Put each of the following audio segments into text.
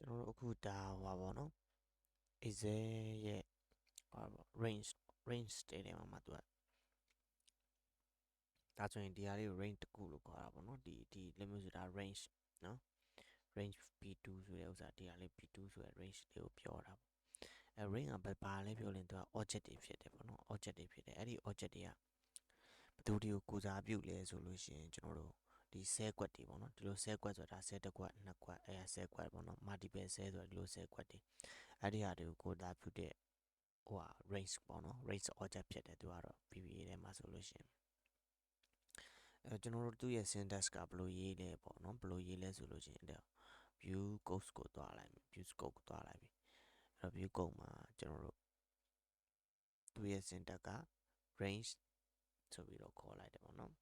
ကျွန်တော်တို့အခုဒါဟွာပေါ့နော် Excel ရဲ့ဟွာပေါ့ range တဲမှာသူကဒါဆိုရင်ဒီဟာလေးကို range တစ်ခုလို့ခေါ်တာပေါ့နော်ဒီလိုမျိုးဆိုတာ range နော် range p2 ဆိုတဲ့ဥစ္စာဒီဟာလေး p2 ဆိုတဲ့ range လေးကိုပြောတာပေါ့range ကဘာလဲပြောရင်သူက object တွေဖြစ်တယ်ပေါ့နော် object တွေဖြစ်တယ်အဲ့ဒီ object တွေကဘယ်သူတွေကိုကိုစားပြုလဲဆိုလို့ရှိရင်ကျွန်တော်တို့ဒီ cell ကွက်တွေပေါ့နော်ဒီလို cell ကွက်ဆိုတာ cell တစ်ကွက်နှစ်ကွက်အဲ့ဒါ cell ကွက်ပေါ့နော် multiple cell ဆိုတာဒီလို cell ကွက်တွေအဲ့ဒီဟာတွေကိုကိုစားပြုတဲ့ဟိုဟာ range ပေါ့နော် range object ဖြစ်တယ်သူကတော့ VBA ထဲမှာဆိုလို့ရှိရင်ကျွန်တော်တို့သူ့ရဲ့ syntax ကဘယ်လိုရေးလဲပေါ့နော်ဘယ်လိုရေးလဲဆိုလို့ရှိရင် view code ကိုတွားလိုက်ပြီ view code ကိုတွားလိုက်ပြီအဲ့တော့ view code မှာကျွန်တော်တို့သူ့ရဲ့ syntax က range ဆိုပြီးတော့ခေါ်လိုက်တယ်ပေါ့နော်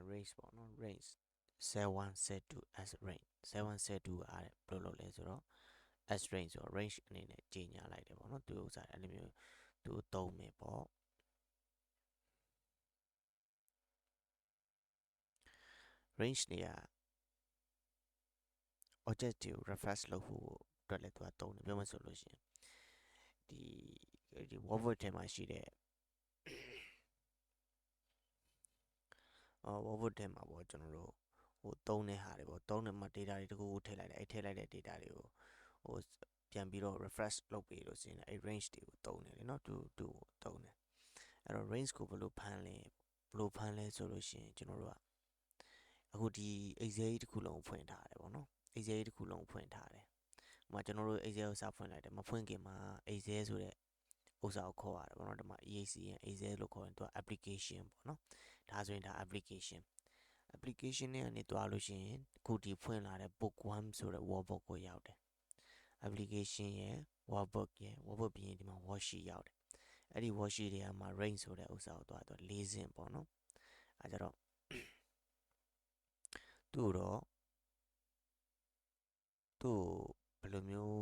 range ပေါ့နော် range cell 1 cell 2 as range cell 1 cell 2အားတဲ့ဘယ်လိုလုပ်လဲဆိုတော့ as range ဆိုတော့ range အနေနဲ့ကြီးညာလိုက်တယ်ပေါ့နော်သူဥစ္စာအဲ့လိုမျိုးသူသုံးမယ်ပေါ့ range နေရာ object တွေကို reference လုပ်ဖို့အတွက်လည်းသူကသုံးတယ်ပြောမှဆိုလို့ရှိရင်ဒီ word ထဲမှာရှိတဲ့word ထဲမှာပေါ့ကျွန်တော်တို့ဟိုသုံးတဲ့ဟာတွေပေါ့သုံးတဲ့မှာ data တွေတခုခုထည့်လိုက်တယ်အဲ့ထည့်လိုက်တဲ့ data တွေကိုဟိုပြန်ပြီးတော့ refresh လုပ်ပြီးလို့ဆိုရင်အဲ့ range တွေကိုသုံးတယ်လေနော်သူသုံးတယ်အဲ့တော့ range ကိုဘယ်လိုဖမ်းလဲဆိုလို့ရှိရင်ကျွန်တော်တို့ကအခုဒီ Excel ကြီးတစ်ခုလုံးဖွင့်ထားတယ်ပေါ့နော် Excel ကြီးတစ်ခုလုံးဖွင့်ထားတယ်။မှာကျွန်တော်တို့ Excel ကိုစဖွင့်လိုက်တယ်မဖွင့်ခင်မှာ Excel ဆိုတဲ့ဥစ္စာကိုခေါ်ရတယ်ပေါ့နော်ဒီမှာ EACN Excel လို့ခေါ်ရင်သူက application ပေါ့နော်ဒါဆိုရင်ဒါ application နဲ့ကနေတွားလို့ရှိရင်ခုဒီဖွင့်လာတဲ့ book 1ဆိုတဲ့ workbook ကိုရောက်တယ် application ရဲ့ workbook ရဲ့ workbook ပြီးရင်ဒီမှာ worksheet ရောက်တယ်အဲ့ဒီ worksheet တွေကမှာ range ဆိုတဲ့ဥစ္စာကိုတွား၄ဆင့်ပေါ့နော်အဲကြတော့သူ့တော့သူ့ဘယ်လိုမျိုး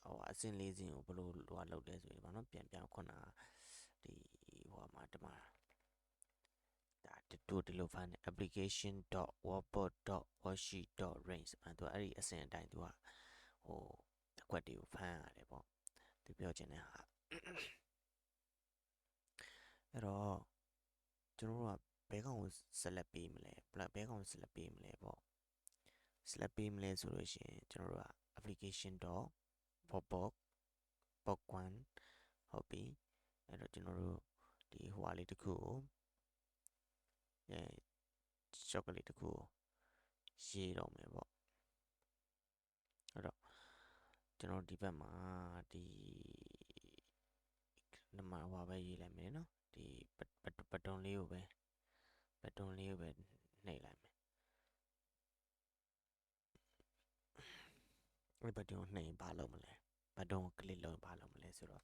ဟိုအဆင့်၄ဆင့်ကိုဘယ်လိုဟိုလုပ်လဲဆိုရင်ပေါ့နော်ပြန်ခုနဒီဟိုမှာဒီမှာဒါတို့ဒီလိုဖမ်းတယ် application.workbook.worksheet.range အဲ့တော့အဲ့ဒီအဆင့်အတိုင်းသူကဟိုအကွက်တွေကိုဖမ်းရတယ်ပေါ့သူပြောချင်တဲ့ဟာအဲ့တော့ကျွန်တော်တို့ကဘဲကောင်ကို select ပေးမလဲဘဲကောင်ကို select ပေးမလဲပေါ့ select ပေးမလဲဆိုလို့ရှိရင်ကျွန်တော်တို့က application.workbook book 1ဟုတ်ပြီအဲ့တော့ကျွန်တော်တို့ဒီဟိုဟာလေးတစ်ခုကိုchocolate တစ်ခုကိုရေးတော့မယ်ပေါ့အဲ့တော့ကျွန်တော်ဒီဘက်မှာဒီနမဟိုပဲရေးလိုက်မယ်နော်ဒီဘတ်တွန်လေးကိုပဲနှိပ်လိုက်မယ်အဲ့ဘတ်တွန်ကိုနှိပ်ရင်ဘာလုပ်မလဲဘတ်တွန်ကို click လုပ်ရင်ဘာလုပ်မလဲဆိုတော့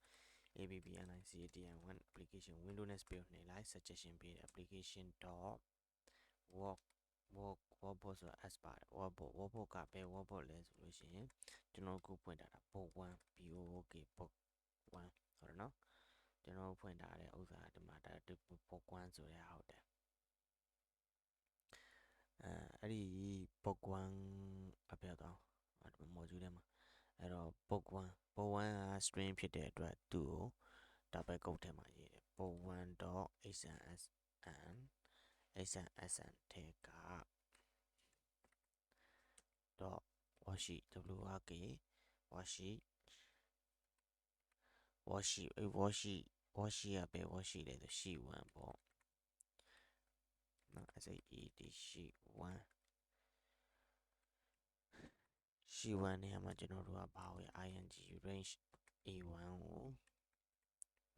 ABBNICATN1 application Windows နဲ့ Space နှိပ်လိုက် suggestion ပေးတယ် application dot workbook ဆိုတာ S ပါတယ် workbook ကဘယ် workbook လဲဆိုလို့ရှိရင်ကျွန်တော်တို့ဖွင့်ထားတာ book 1 book book 1ဟုတ်တယ်နော်ကျွန်တော်ဖွင့်ထားတဲ့ဥစ္စာဒီမှာဒါ book 1ဆိုတဲ့ဟုတ်တယ်အဲ့ဒီ book 1အပြတ်တော့မော်ဂျူးထဲမှာအဲ့တော့ book 1က string ဖြစ်တဲ့အတွက်သူ့ကို double quote ထဲမှာရေးတယ် book 1.xmsn xmsn ထဲက dot worksheet work worksheet worksheet ကဘယ် worksheet လဲဆို sheet 1ပေါ့နော် SAED sheet 1 sheet 1နေရာမှာကျွန်တော်တို့ကဘာဝယ် ing range a1 ကို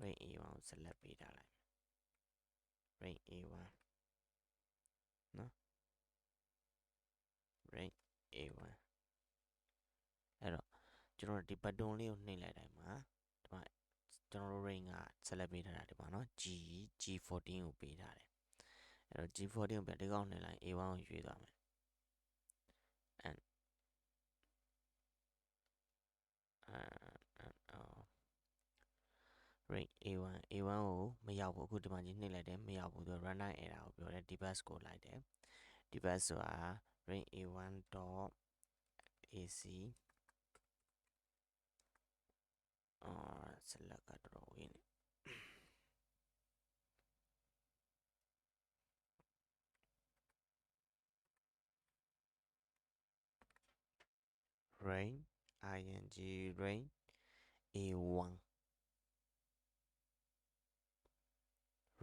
range a1 ကို select ပေးထားလိုက် range a1 နော် range a1 အဲ့တော့ကျွန်တော်ဒီဘတ်တွန်လေးကိုနှိပ်လိုက်တိုင်းမှာဒီမှာကျွန်တော်တို့ range က select ပေးထားတာဒီမှာနော် G14 ကိုပေးထားတယ်အဲ့တော့ G14 ကိုပြန်ဒီကောင်နှိပ်လိုက် A1 ကိုရွေးသွားမယ် and range A1 ကိုမရောက်ဘူးအခုဒီမှာကြီးနှိပ်လိုက်တယ်မရောက်ဘူးသူ runtime error ကိုပြောတယ် debug ကိုလိုက်တယ် debug ဆိုတာ range a1 dot ac select ကတော့ဝေးနေrange ing range a1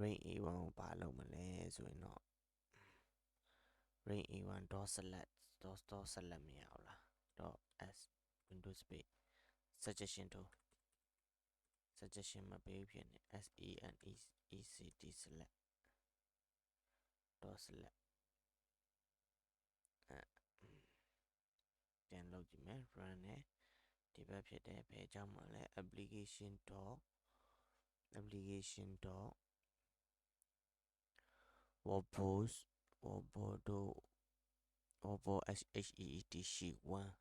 range a1 ကိုဘာလုပ်မလဲဆိုရင်တော့ range a1 dot select dot select မရဘူးလား dot s windows space suggestion တို့ suggestion မပေးဖြစ်နေ senect select dot select ပြန်လုပ်ကြည့်မယ် run နဲ့ဒီဘက်ဖြစ်တယ်ဘယ်အကြောင်းမှလဲ application dot wobos wobo heat sheet 1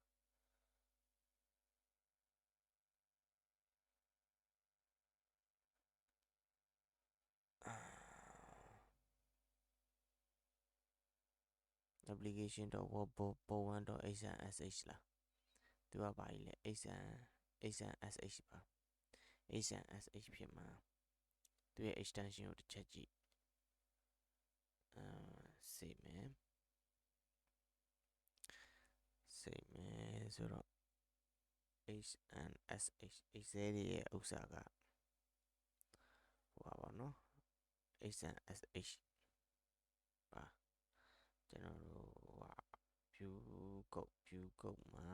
application dot wobo 1 dot sh လားသူကဘာကြီးလဲ sh ပါ sh ဖြစ်မှာသူရဲ့ extension ကိုတစ်ချက်ကြည့်စေမယ်ဆိုတော့ hnssh ရဲ့ဥစ္စာကဟိုပါပေါ့နော် hnssh ပါကျွန်တော်တို့ဟာ view code မှာ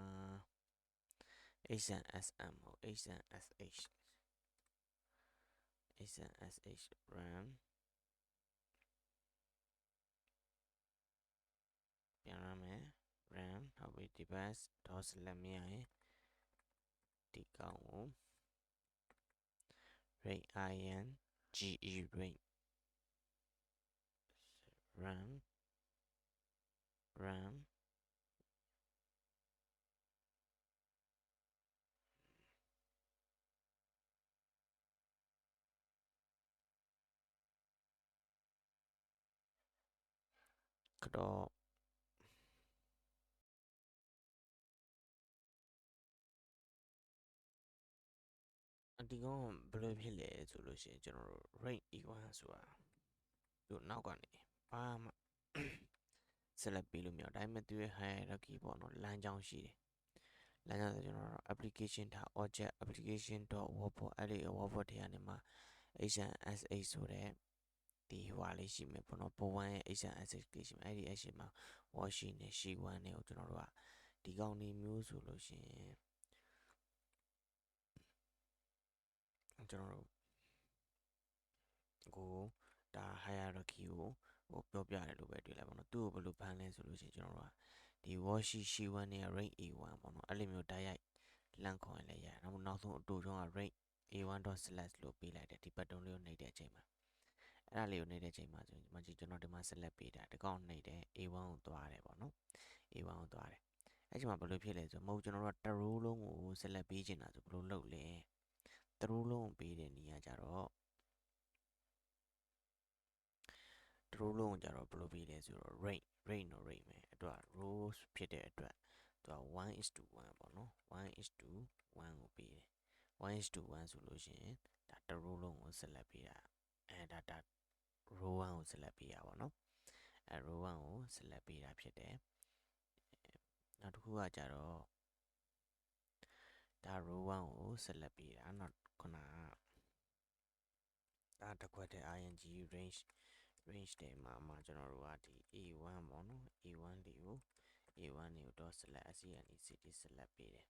hnsm ဟုတ် hnssh run ပြန်ရမယ် run ဟုတ်ပြီ device dot select မရရင်ဒီကောင်ကို range ing range run ကတော့ဒီကောင်ဘယ်လိုဖြစ်လဲဆိုလို့ရှိရင်ကျွန်တော်တို့ range a1 ဆိုတာသူနောက်ကနေဘာမှ select ပေးလို့မရဘူးဒါပေမဲ့သူရဲ့ hierarchy ပေါ့နော်လမ်းကြောင်းရှိတယ်လမ်းကြောင်းဆိုကျွန်တော်တို့ application ထား object application dot wordpress အဲ့ဒီ wordpress ထဲကနေမှာ hnsH ဆိုတဲ့ဒီဟွာလေးရှိမယ်ပေါ့နော်ပုံ1ရဲ့ hnsH လေးရှိမယ်အဲ့ဒီ h မှာ wash နဲ့ she 1နဲ့ကိုကျွန်တော်တို့ကဒီကောင်နေမျိုးဆိုလို့ရှိရင်ကျွန်တော်တို့ကိုဒါ hierarchy ကိုပြောပြရတယ်လို့ပဲတွေ့လိုက်ပါတော့သူ့ကိုဘယ်လိုဖမ်းလဲဆိုလို့ရှိရင်ကျွန်တော်တို့ကဒီ wash she 1နဲ့ range a1 ပေါ့နော်အဲ့လိုမျိုးတိုက်ရိုက်လမ်းခေါ်ရင်လည်းရတယ်နောက်ဆုံးအတူဆုံးက range a1 dot slash လို့ပေးလိုက်တယ်ဒီဘတ်တုံးလေးကိုနှိပ်တဲ့အချိန်မှာအဲ့ဒါလေးကိုနှိပ်တဲ့အချိန်မှာဆိုရင်ကျွန်တော်ဒီမှာ select ပေးတာဒီကောင်နှိပ်တယ် a1 ကိုသွားတယ်ပေါ့နော် a1 ကိုသွားတယ်အဲ့ချိန်မှာဘယ်လိုဖြစ်လဲဆိုမဟုတ်ကျွန်တော်တို့ကတစ်ရိုးလုံးကို select ပေးချင်တာဆိုဘယ်လိုလုပ်လဲတစ်ရိုးလုံးကိုပေးတဲ့နေရာကြတော့တစ်ရိုးလုံးကိုကြတော့ဘယ်လိုပေးလဲဆိုတော့ range နော် range ပဲအဲ့တော့ rows ဖြစ်တဲ့အတွက်သူက 1:1 ပေါ့နော် 1:1 ကိုပေးတယ် 1:1 ဆိုလို့ရှိရင်ဒါတစ်ရိုးလုံးကို select ပေးတာဒါ row 1ကို select ပေးတာပေါ့နော်row 1ကို select ပေးတာဖြစ်တယ်နောက်တစ်ခုကကြတော့ဒါ row 1ကို select ပေးတာနောက်ခုနကဒါတစ်ခွက်တဲ့ ing range ထဲမှာကျွန်တော်တို့ကဒီ a1 ပေါ့နော် a1 တွေကို dot select senect select ပေးတယ်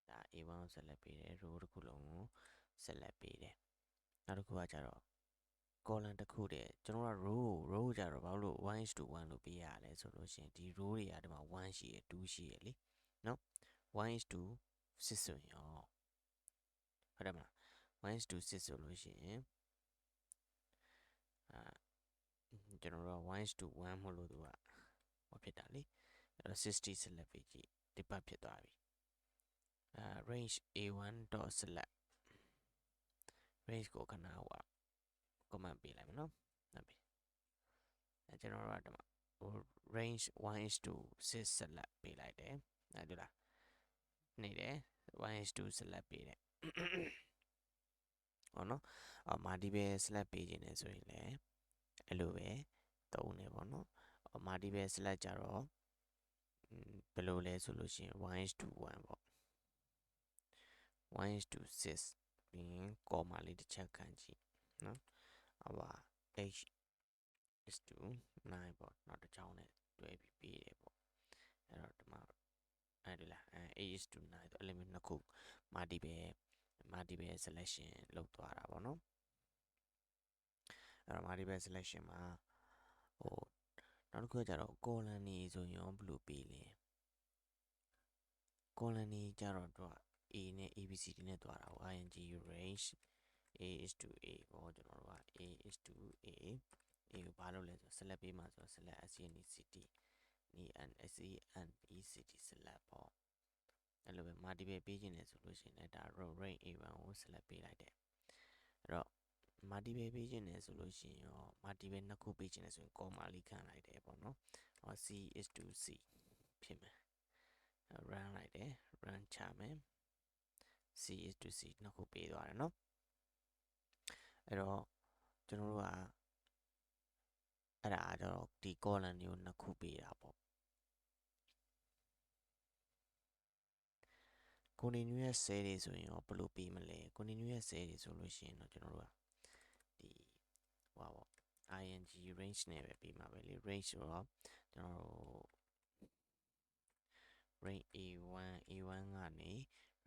ဒါ a1 ကို select ပေးတယ် row တစ်ခုလုံးကို select ပေးတယ်နောက်တစ်ခုကကြတော့ column တစ်ခုတည်းကျွန်တော်က row ကြတော့ဘာလို့ 1:1 လို့ပေးရလဲဆိုလို့ရှိရင်ဒီ row တွေကဒီမှာ1ရှိရယ်2ရှိရယ်လीနော် 1:6 ဆိုရင်ရောဟုတ်တယ်မလား 1:6 ဆိုလို့ရှိရင်ကျွန်တော်တို့က 1:1 မလို့သူကဟောဖြစ်တာလीအဲ့တော့60 select ပေးကြည့်ဒီပတ်ဖြစ်သွားပြီrange a1 dot select range ကိုခဏဟိုcomment ပေးလိုက်မယ်နော်ဟုတ်ပြီကျွန်တော်တို့ကဒီမှာ range 1 is to 6 select ပေးလိုက်တယ်အဲ့ဒါလားနေတယ်1 is to select ပေးတယ်ဟောနော်မာဒီပဲ select ပေးခြင်းနဲ့ဆိုရင်လည်းအဲ့လိုပဲသုံးတယ်ပေါ့နော်မာဒီပဲ select ကြတော့ဘယ်လိုလဲဆိုလို့ရှိရင်1 is to 1ပေါ့1 is to 6ပြီးရင်ကော်မာလေးတစ်ချက်ခံကြည့်နော်ဟောပါ h is to 9ပေါ့နောက်တစ်ချောင်းနဲ့တွဲပြီးပေးတယ်ပေါ့အဲ့တော့ဒီမှာအဲ့ဒီလား8 is to 9ဆိုအဲ့လိုမျိုးနှစ်ခုမာဒီပဲ selection လုပ်သွားတာပေါ့နော်အဲ့တော့မာဒီပဲ selection မှာဟိုနောက်တစ်ခုကျတော့ column နေဆိုရင်ရောဘယ်လိုပေးလဲ column နေကြတော့သူက A နဲ့ ABCD နဲ့တွားတာပေါ့ ing range A is to A ပေါ့ကျွန်တော်တို့က A is to A A ကိုဘာလုပ်လဲဆို select ပေးမှာဆို select SCNECT NECT select ပေါ့အဲ့လိုပဲ multiple ပေးခြင်းနဲ့ဆိုလို့ရှိရင်လည်းဒါ range A1 ကို select ပေးလိုက်တယ်အဲ့တော့ multiple ပေးခြင်းနဲ့ဆိုလို့ရှိရင်ရော multiple နှစ်ခုပေးခြင်းနဲ့ဆိုရင် comma လေးခံလိုက်တယ်ပေါ့နော်C is to C ဖြစ်မယ် run လိုက်တယ် run ချမယ် C is to C နှစ်ခုပေးသွားတယ်နော်အဲ့တော့ကျွန်တော်တို့ကအဲ့ဒါတော့ဒီ column တွေကိုနှစ်ခုပေးတာပေါ့ continuous cell တွေဆိုရင်ရောဘယ်လိုပေးမလဲ continuous cell တွေဆိုလို့ရှိရင်တော့ကျွန်တော်တို့ကဒီဟိုပါပေါ့ ing range နဲ့ပဲပေးမှာပဲလေ range ဆိုတော့ကျွန်တော်တို့ range A1 ကနေ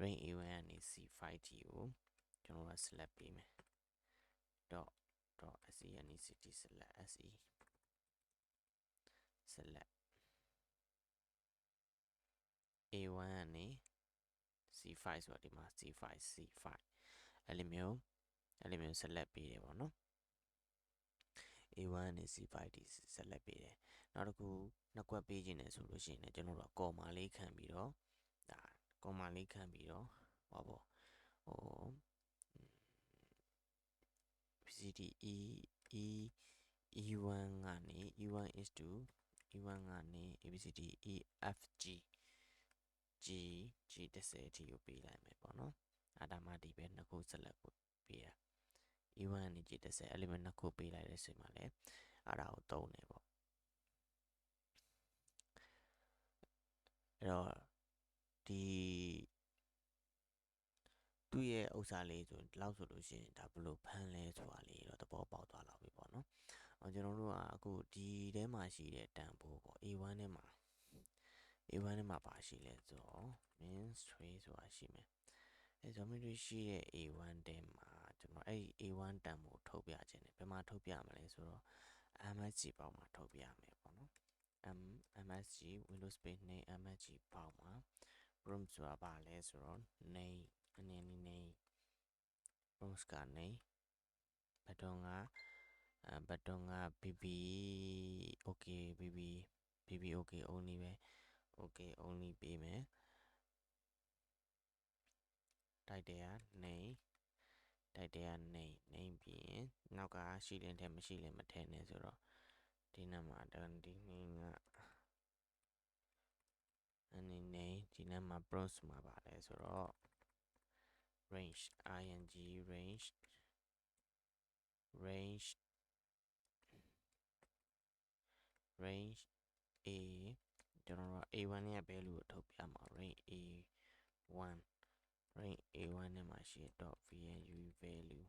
range A1 ကနေ C5 T ကိုကျွန်တော်တို့က select ပေးမယ် dot SCNECT select SE select A1 ကနေ C5 ဆိုတော့ဒီမှာ C5 အဲ့လိုမျိုး select ပေးတယ်ပေါ့နော် A1 နဲ့ C5 ဒီ select ပေးတယ်နောက်တစ်ခုနှစ်ကွက်ပေးခြင်းနဲ့ဆိုလို့ရှိရင်လည်းကျွန်တော်တို့က comma လေးခံပြီးတော့ဒါ comma လေးခံပြီးတော့ဟောပေါ့ဟို BCD E1 ကနေ E1 is to E1 ကနေ ABCD EFG G 10အထိကိုပေးလိုက်မယ်ပေါ့နော်အဲ့ဒါမှဒီပဲနှစ်ခု select ကိုပေးတာ E1 ကနေ G 10အဲ့လိုမျိုးနှစ်ခုပေးလိုက်တဲ့ဆိုမှလည်းအဲ့ဒါကိုသုံးတယ်ပေါ့အဲ့တော့ဒီသူ့ရဲ့ဥစ္စာလေးဆိုဒီလောက်ဆိုလို့ရှိရင်ဒါဘယ်လိုဖမ်းလဲဆိုတာလေးတော့သဘောပေါက်သွားလောက်ပြီပေါ့နော်ကျွန်တော်တို့ကအခုဒီထဲမှာရှိတဲ့တန်ဖိုးပေါ့ A1 ထဲမှာပါရှိလဲဆိုတော့ min stray ဆိုတာရှိမယ်အဲဆိုမြင်ရှိတဲ့ A1 ထဲမှာကျွန်တော်အဲ့ဒီ A1 တန်ဖိုးထုတ်ပြခြင်းနဲ့ဘယ်မှာထုတ်ပြမလဲဆိုတော့ MSG ပေါက်မှာထုတ်ပြမယ်ပေါ့နော် MSG Windows Space name MSG ပေါက်မှာ room ဆိုတာပါလဲဆိုတော့ name အနေနဲ့ name rooms က name ဘတ်တုံးက BB okay BB okay only ပဲ okay only ပေးမယ် title က name ပြီးရင်နောက်ကရှိလင်းထဲမရှိလင်းမထဲနဲ့ဆိုတော့ဒီနံပါတ်ဒီနေ့ကအနေနဲ့ဒီနံပါတ် browse မှာပါလဲဆိုတော့ range ing range A ကျွန်တော်တို့ A1 ရဲ့ value ကိုထုတ်ပြမှာ range A1 နဲ့မှာရှိတဲ့ .vnu value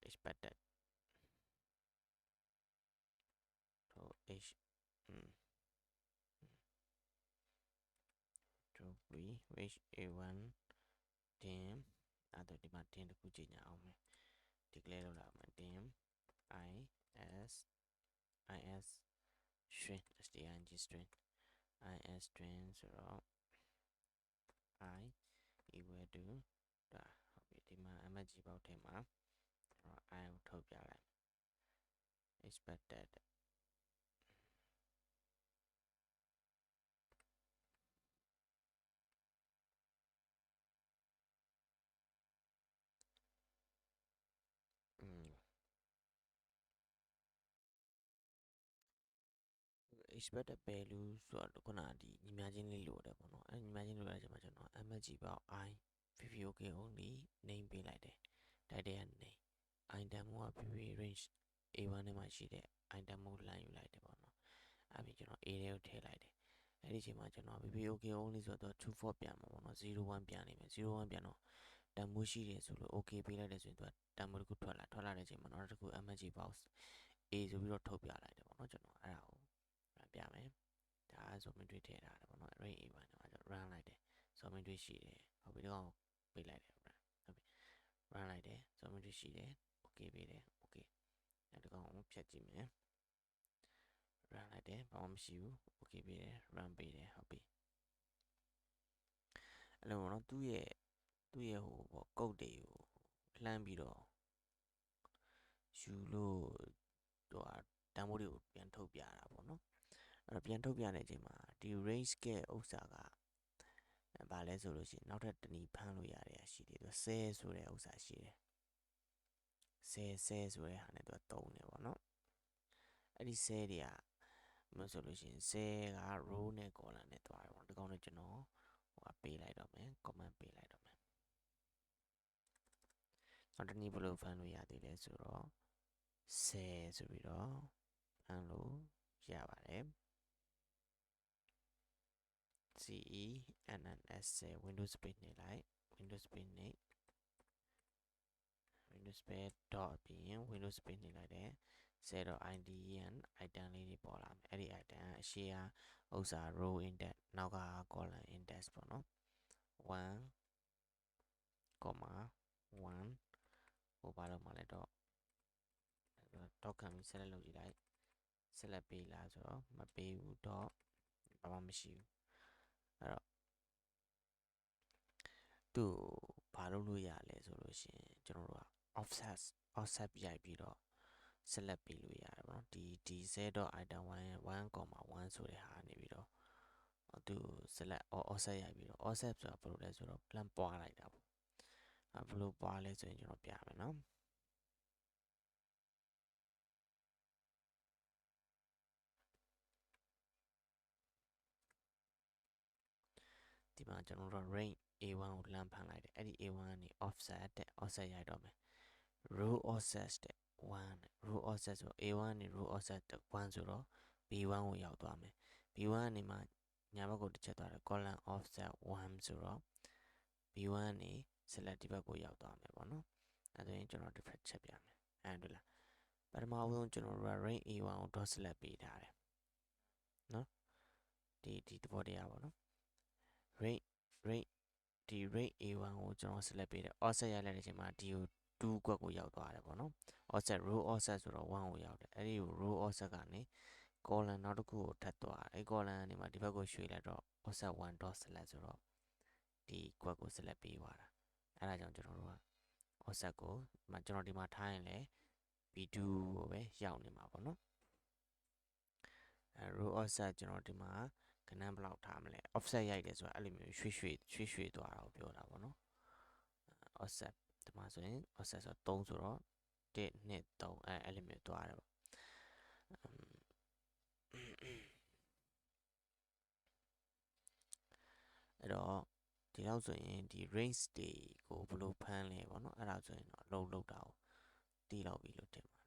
expected to h to be range A1 dim အဲ့တော့ဒီမှာ dim တခုချိန်ညာအောင်မယ် declare လုပ်လာမယ် dim is string stringဆိုတော့ I equal to ဒါဟုတ်ပြီဒီမှာ msg ပေါက်ထဲမှာ I ကိုထုတ်ပြလိုက် expected expected value ဆိုတော့ခုနကဒီညီမချင်းလေးလိုတယ်ပေါ့နော်ညီမချင်းလိုရတဲ့အချိန်မှာကျွန်တော် mg ပေါက် I VVOK only name ပေးလိုက်တယ်တိုက်တဲ့က name item က VV range A1 ထဲမှာရှိတဲ့ item ကိုလမ်းယူလိုက်တယ်ပေါ့နော်အဲ့ပြီးကျွန်တော် A ထဲကိုထည့်လိုက်တယ်အဲ့ဒီအချိန်မှာကျွန်တော် VVOK only ဆိုတော့ true false ပြန်မှာပေါ့နော်01ပြန်နေမယ်01ပြန်တော့တန်မိုးရှိတယ်ဆိုလို့ OK ပေးလိုက်တယ်ဆိုရင်သူကတန်မိုးတစ်ခုထွက်လာတဲ့အချိန်မှာနောက်တစ်ခု mg box A ဆိုပြီးတော့ထုတ်ပြလိုက်တယ်ပေါ့နော်ကျွန်တော်အဲ့ဒါကိုပြမယ်ဒါဆိုမတွေ့ထည့်ထားတယ်ပေါ့နော် array A1 မှာကျွန်တော် run လိုက်တယ်ဆိုမတွေ့ရှိတယ်ဟုတ်ပြီဒီကောင်ပေးလိုက်တယ် run ဟုတ်ပြီ run လိုက်တယ်ဆိုမတွေ့ရှိတယ် OK ပေးတယ် OK အဲ့ဒီကောင်ကိုဖြတ်ကြည့်မယ် run လိုက်တယ်ဘာမှမရှိဘူး OK ပေးတယ် run ပေးတယ်ဟုတ်ပြီအဲ့လိုပေါ့နော်သူ့ရဲ့ဟိုပေါ့ code တွေကိုလှမ်းပြီးတော့ယူလို့ဟိုတန်ဖိုးတွေကိုပြန်ထုတ်ပြတာပေါ့နော်အဲ့တော့ပြန်ထုတ်ပြတဲ့အချိန်မှာဒီ range ကဥစ္စာကဘာလဲဆိုလို့ရှိရင်နောက်ထပ်တနည်းဖမ်းလို့ရတဲ့အရှိတယ်သူ10ဆိုတဲ့ဥစ္စာရှိတယ်10ဆိုတဲ့ဟာနဲ့သူတုံးတယ်ပေါ့နော်အဲ့ဒီ10တွေကမဆိုလို့ရှိရင်10က row နဲ့ column နဲ့သွားတယ်ပေါ့ဒီကောင်နဲ့ကျွန်တော်ဟိုပေးလိုက်တော့မယ် comment ပေးလိုက်တော့မယ်နောက်တနည်းဘယ်လိုဖမ်းလို့ရသေးလဲဆိုတော့10ဆိုပြီးတော့ဖမ်းလို့ရပါတယ်CENNS Windows Space နေလိုက် Windows Space နေ Windows Space dot ပြီးရင် Windows Space နေလိုက်တယ် 0.IDN item လေးတွေပေါ်လာမယ်အဲ့ဒီ item အရှိကဥစ္စာ row index နောက်က column index ပေါ့နော်1 1ဟိုဘာလို့မှလဲတော့တောက်ခံပြီး select လုပ်ကြည့်လိုက် select ပေးလားဆိုတော့မပေးဘူးတော့ဘာမှမရှိဘူးအဲ့တော့သူ့ဘာလုပ်လို့ရလဲဆိုလို့ရှိရင်ကျွန်တော်တို့က offset ရိုက်ပြီးတော့ select ပေးလို့ရတယ်ပေါ့နော်ဒီ z.item 1.1 ဆိုတဲ့ဟာနေပြီးတော့သူ select offset ရိုက်ပြီးတော့ offset ဆိုတာဘယ်လိုလဲဆိုတော့ plan ပွားလိုက်တာပေါ့ဘယ်လိုပွားလဲဆိုရင်ကျွန်တော်ပြမယ်နော်ဒီမှာကျွန်တော်တို့ range A1 ကိုလမ်းဖမ်းလိုက်တယ်အဲ့ဒီ A1 ကနေ offset တဲ့ offset ရိုက်တော့မယ် row offset တဲ့1 row offset ဆို A1 ကနေ row offset 1ဆိုတော့ B1 ကိုရောက်သွားမယ် B1 ကနေမှညာဘက်ကိုတစ်ချက်သွားတယ် column offset 1ဆိုတော့ B1 ကနေ select ဒီဘက်ကိုရောက်သွားမယ်ပေါ့နော်အဲဒါရင်ကျွန်တော်တစ်ဖက်ချက်ပြမယ်အဲတွေ့လားပထမအဆုံးကျွန်တော်တို့က range A1 ကို dot select ပေးထားတယ်နော်ဒီသဘောတရားပေါ့နော် range ဒီ range A1 ကိုကျွန်တော် select ပေးတယ် offset ရိုက်လိုက်တဲ့အချိန်မှာဒီကို2ကွက်ကိုရောက်သွားတယ်ပေါ့နော် offset row offset ဆိုတော့1ကိုရောက်တယ်အဲ့ဒီ row offset ကနေ column နောက်တစ်ခုကိုထပ်သွားအဲ့ column ကနေမှဒီဘက်ကိုရွှေ့လိုက်တော့ offset 1 dot select ဆိုတော့ဒီကွက်ကို select ပေးသွားတာအဲ့ဒါကြောင့်ကျွန်တော်တို့က offset ကိုကျွန်တော်ဒီမှာထားရင်လည်း B2 ကိုပဲရောက်နေမှာပေါ့နော်row offset ကျွန်တော်ဒီမှာကဏ္ဍဘယ်လောက်ထားမလဲ offset ရိုက်တယ်ဆိုတာအဲ့လိုမျိုးရွှေ့သွားတာကိုပြောတာပေါ့နော် offset ဒီမှာဆိုရင် offset ဆိုတော့3ဆိုတော့1 2 3အဲ့လိုမျိုးသွားတယ်ပေါ့အဲ့တော့ဒီလောက်ဆိုရင်ဒီ range တွေကိုဘယ်လိုဖမ်းလဲပေါ့နော်အဲ့ဒါဆိုရင်တော့အလုပ်လုပ်တာကိုတီးလောက်ပြီလို့ထင်ပါ